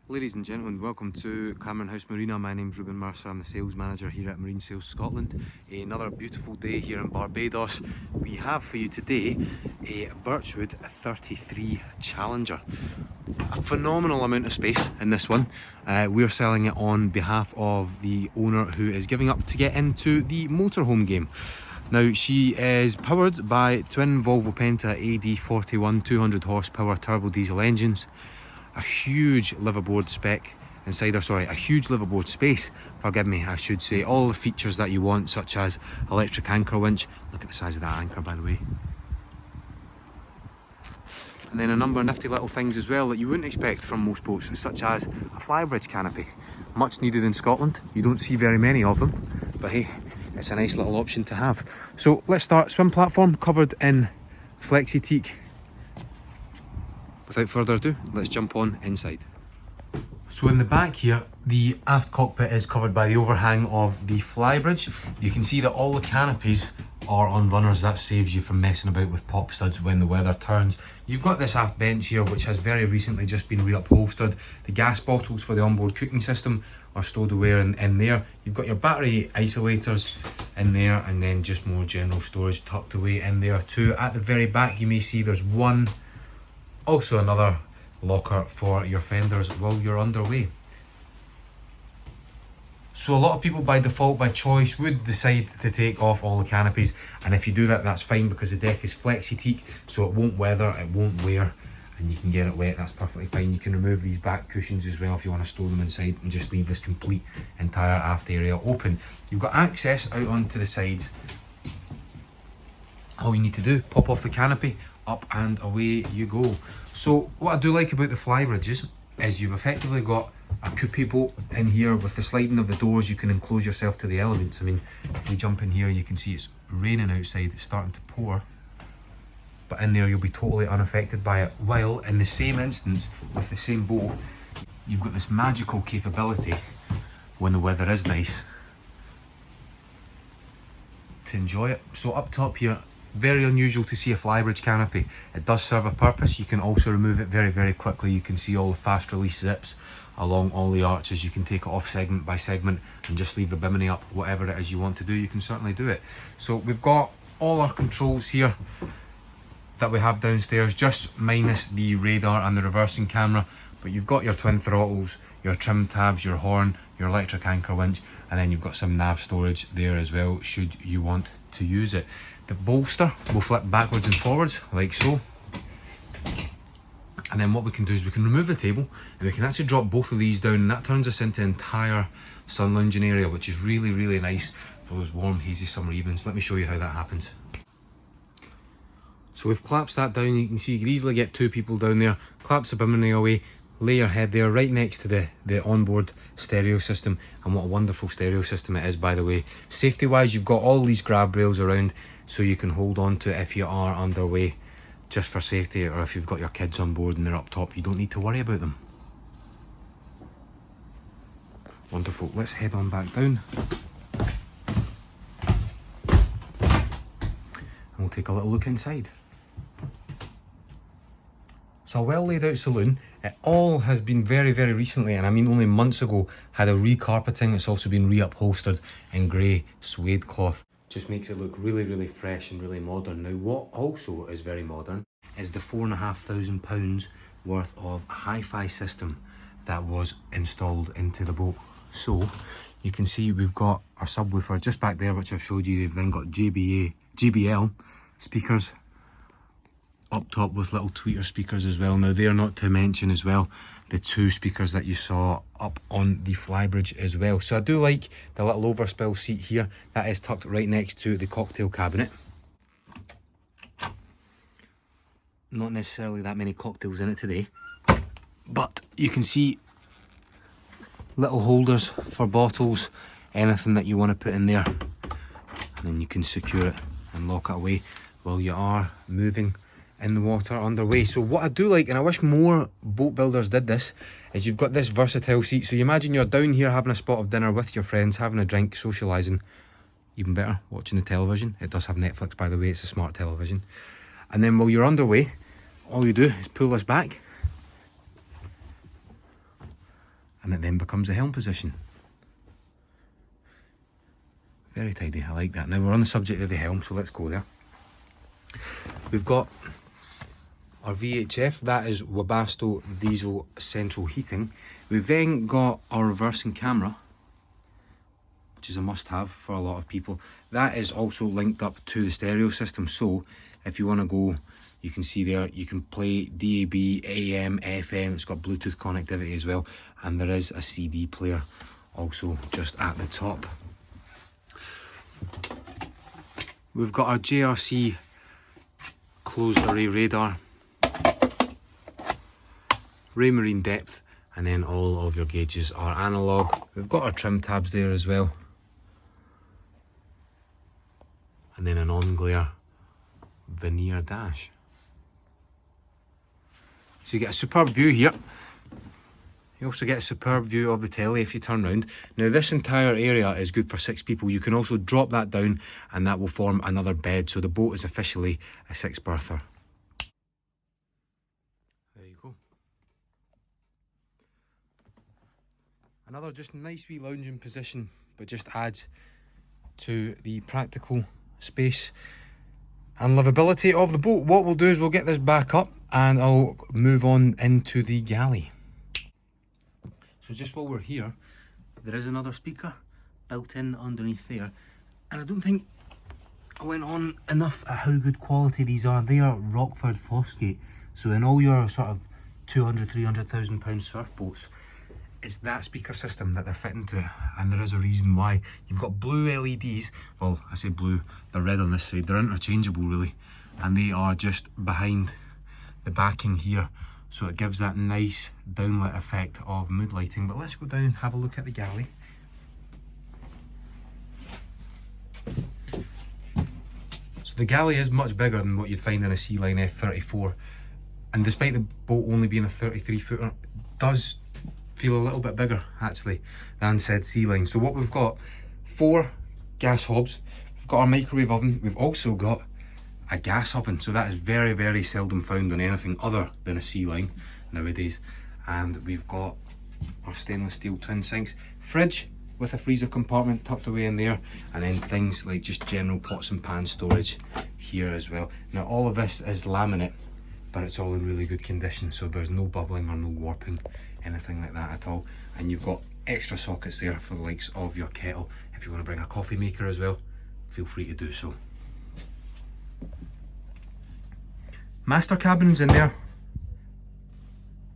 Ladies and gentlemen, welcome to Cameron House Marina. My name's Ruben Mercer, I'm the sales manager here at Marine Sales Scotland. Another beautiful day here in Barbados. We have for you today a Birchwood 33 Challenger. A phenomenal amount of space in this one. We're selling it on behalf of the owner who is giving up to get into the motorhome game. Now, she is powered by twin Volvo Penta AD41 200 horsepower turbo diesel engines. A huge liveaboard spec inside, a huge liveaboard space, forgive me, I should say. All the features that you want, such as electric anchor winch. Look at the size of that anchor, by the way. And then a number of nifty little things as well that you wouldn't expect from most boats, such as a flybridge canopy. Much needed in Scotland. You don't see very many of them, but hey, it's a nice little option to have. So let's start. Swim platform covered in flexi teak. Without further ado, let's jump on inside. So in the back here, the aft cockpit is covered by the overhang of the flybridge. You can see that all the canopies are on runners. That saves you from messing about with pop studs when the weather turns. You've got this aft bench here, which has very recently just been reupholstered. The gas bottles for the onboard cooking system are stowed away in there. You've got your battery isolators in there, and then just more general storage tucked away in there too. At the very back, you may see there's also another locker for your fenders while you're underway. So a lot of people by default, by choice, would decide to take off all the canopies, and if you do that, that's fine, because the deck is flexi teak, so it won't weather, it won't wear, and you can get it wet. That's perfectly fine. You can remove these back cushions as well if you want to store them inside, and just leave this complete entire aft area open. You've got access out onto the sides. All you need to do, pop off the canopy, up and away you go. So what I do like about the flybridges is you've effectively got a coupe boat in here. With the sliding of the doors, you can enclose yourself to the elements. I mean, if we jump in here, you can see it's raining outside, it's starting to pour, but in there you'll be totally unaffected by it. While in the same instance, with the same boat, you've got this magical capability when the weather is nice to enjoy it. So up top here, very unusual to see a flybridge canopy. It does serve a purpose. You can also remove it very, very quickly. You can see all the fast release zips along all the arches. You can take it off segment by segment and just leave the bimini up. Whatever it is you want to do, you can certainly do it. So we've got all our controls here that we have downstairs, just minus the radar and the reversing camera. But you've got your twin throttles, your trim tabs, your horn, your electric anchor winch, and then you've got some nav storage there as well, should you want to use it. The bolster will flip backwards and forwards like so, and then what we can do is we can remove the table and we can actually drop both of these down, and that turns us into an entire sun lounging area, which is really, really nice for those warm, hazy summer evenings. Let me show you how that happens. So we've collapsed that down. You can see you can easily get two people down there. Collapse the bimini away, lay your head there right next to the onboard stereo system, and what a wonderful stereo system it is, by the way. Safety wise, you've got all these grab rails around, so you can hold on to it if you are underway, just for safety, or if you've got your kids on board and they're up top, you don't need to worry about them. Wonderful. Let's head on back down and we'll take a little look inside. So a well laid out saloon. It all has been very, very recently, and I mean only months ago, had a recarpeting. It's also been reupholstered in grey suede cloth. Just makes it look really, really fresh and really modern. Now, what also is very modern is the £4,500 worth of hi-fi system that was installed into the boat. So you can see we've got our subwoofer just back there, which I've showed you. They've then got JBL speakers up top with little tweeter speakers as well. Now, they're not to mention as well the two speakers that you saw up on the flybridge as well. So I do like the little overspill seat here. That is tucked right next to the cocktail cabinet. Not necessarily that many cocktails in it today, but you can see little holders for bottles, anything that you want to put in there, and then you can secure it and lock it away while you are moving in the water underway. So what I do like, and I wish more boat builders did this, is you've got this versatile seat. So you imagine you're down here having a spot of dinner with your friends, having a drink, socialising, even better, watching the television. It does have Netflix, by the way, it's a smart television. And then while you're underway, all you do is pull this back and it then becomes the helm position. Very tidy, I like that. Now we're on the subject of the helm, so let's go there. We've got our VHF, that is Webasto diesel central heating. We've then got our reversing camera, which is a must-have for a lot of people. That is also linked up to the stereo system, so if you want to go, you can see there, you can play DAB, AM, FM, it's got Bluetooth connectivity as well, and there is a CD player also just at the top. We've got our JRC closed array radar, Raymarine depth, and then all of your gauges are analog. We've got our trim tabs there as well, and then an on-glare veneer dash. So you get a superb view here. You also get a superb view of the telly if you turn round. Now this entire area is good for 6 people. You can also drop that down and that will form another bed. So the boat is officially a 6-berther. There you go. Another just nice wee lounging position, but just adds to the practical space and livability of the boat. What we'll do is we'll get this back up and I'll move on into the galley. So just while we're here, there is another speaker built in underneath there, and I don't think I went on enough at how good quality these are. They are Rockford Fosgate, so in all your sort of 200,000-300,000 pound surf boats, it's that speaker system that they're fitting to, and there is a reason why. You've got blue LEDs, well I say blue, they're red on this side, they're interchangeable really, and they are just behind the backing here. So it gives that nice downlit effect of mood lighting. But let's go down and have a look at the galley. So the galley is much bigger than what you'd find in a Sea Line F34. And despite the boat only being a 33 footer, it does feel a little bit bigger actually than said Sea Line. So what we've got, 4 gas hobs, we've got our microwave oven, we've also got a gas oven, so that is very, very seldom found on anything other than a Sea Line nowadays. And we've got our stainless steel twin sinks, fridge with a freezer compartment tucked away in there, and then things like just general pots and pan storage here as well. Now all of this is laminate, but it's all in really good condition, so there's no bubbling or no warping, anything like that at all. And you've got extra sockets there for the likes of your kettle. If you want to bring a coffee maker as well, feel free to do so. Master cabins in there,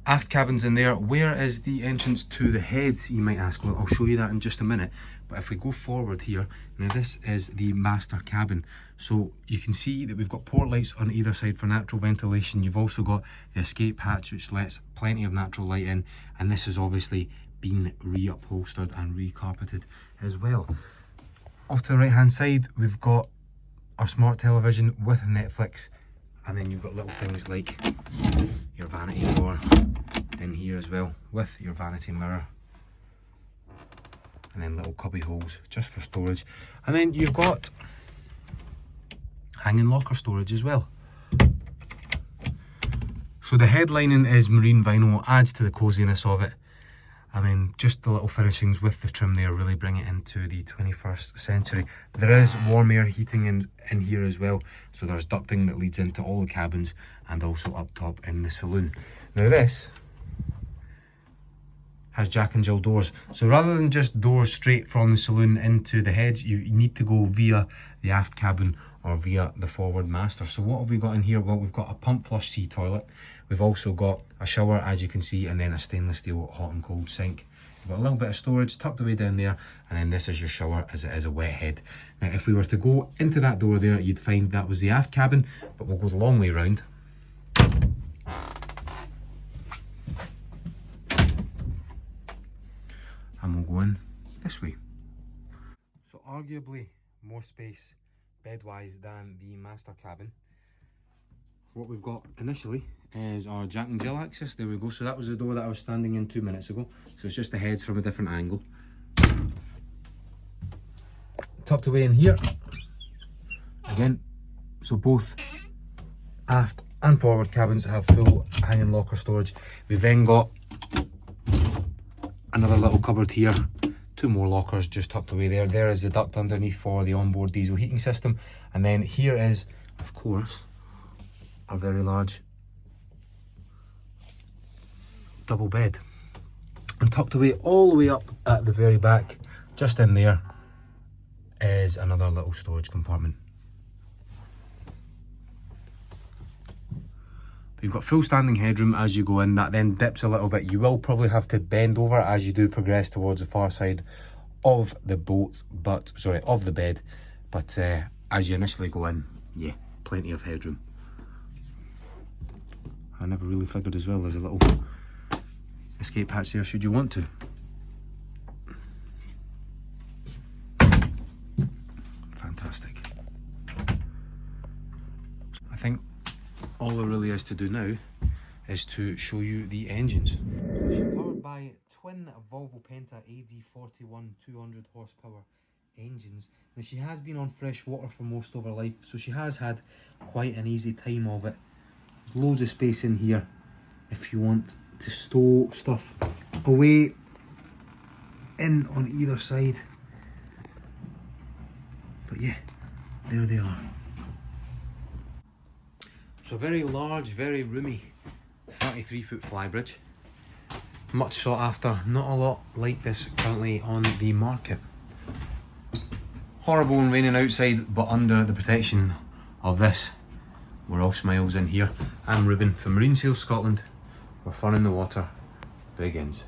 aft cabins in there. Where is the entrance to the heads, you might ask? Well, I'll show you that in just a minute. But if we go forward here, now this is the master cabin. So you can see that we've got port lights on either side for natural ventilation. You've also got the escape hatch, which lets plenty of natural light in. And this has obviously been re-upholstered and re-carpeted as well. Off to the right hand side, we've got our smart television with Netflix. And then you've got little things like your vanity door in here as well, with your vanity mirror. And then little cubby holes just for storage. And then you've got hanging locker storage as well. So the headlining is marine vinyl, adds to the coziness of it. And then just the little finishings with the trim there really bring it into the 21st century. There is warm air heating in here as well. So there's ducting that leads into all the cabins and also up top in the saloon. Now this has Jack and Jill doors. So rather than just doors straight from the saloon into the heads, you need to go via the aft cabin or via the forward master. So what have we got in here? Well, we've got a pump flush sea toilet. We've also got a shower, as you can see, and then a stainless steel hot and cold sink. We've got a little bit of storage tucked away down there, and then this is your shower as it is a wet head. Now if we were to go into that door there, you'd find that was the aft cabin, but we'll go the long way round. And we'll go in this way. So arguably more space bed-wise than the master cabin. What we've got initially is our Jack and Jill access. There we go. So that was the door that I was standing in 2 minutes ago. So it's just the heads from a different angle. Tucked away in here. Again, so both aft and forward cabins have full hanging locker storage. We've then got Another little cupboard here. 2 more lockers just tucked away there. There is the duct underneath for the onboard diesel heating system. And then here is, of course, a very large double bed. And tucked away all the way up at the very back, just in there, is another little storage compartment. You've got full standing headroom as you go in. That then dips a little bit. You will probably have to bend over as you do progress towards the far side of the boat, but sorry, of the bed. But as you initially go in, yeah, plenty of headroom. I never really figured as well there's a little escape hatch there should you want to. Fantastic. I think all there really is to do now is to show you the engines. So she's powered by twin Volvo Penta AD41 200 horsepower engines. Now she has been on fresh water for most of her life, so she has had quite an easy time of it. There's loads of space in here if you want to stow stuff away in on either side. But yeah, there they are. So a very large, very roomy 33-foot flybridge. Much sought after, not a lot like this currently on the market. Horrible and raining outside, but under the protection of this, we're all smiles in here. I'm Ruben from Marine Sales Scotland, where fun in the water begins.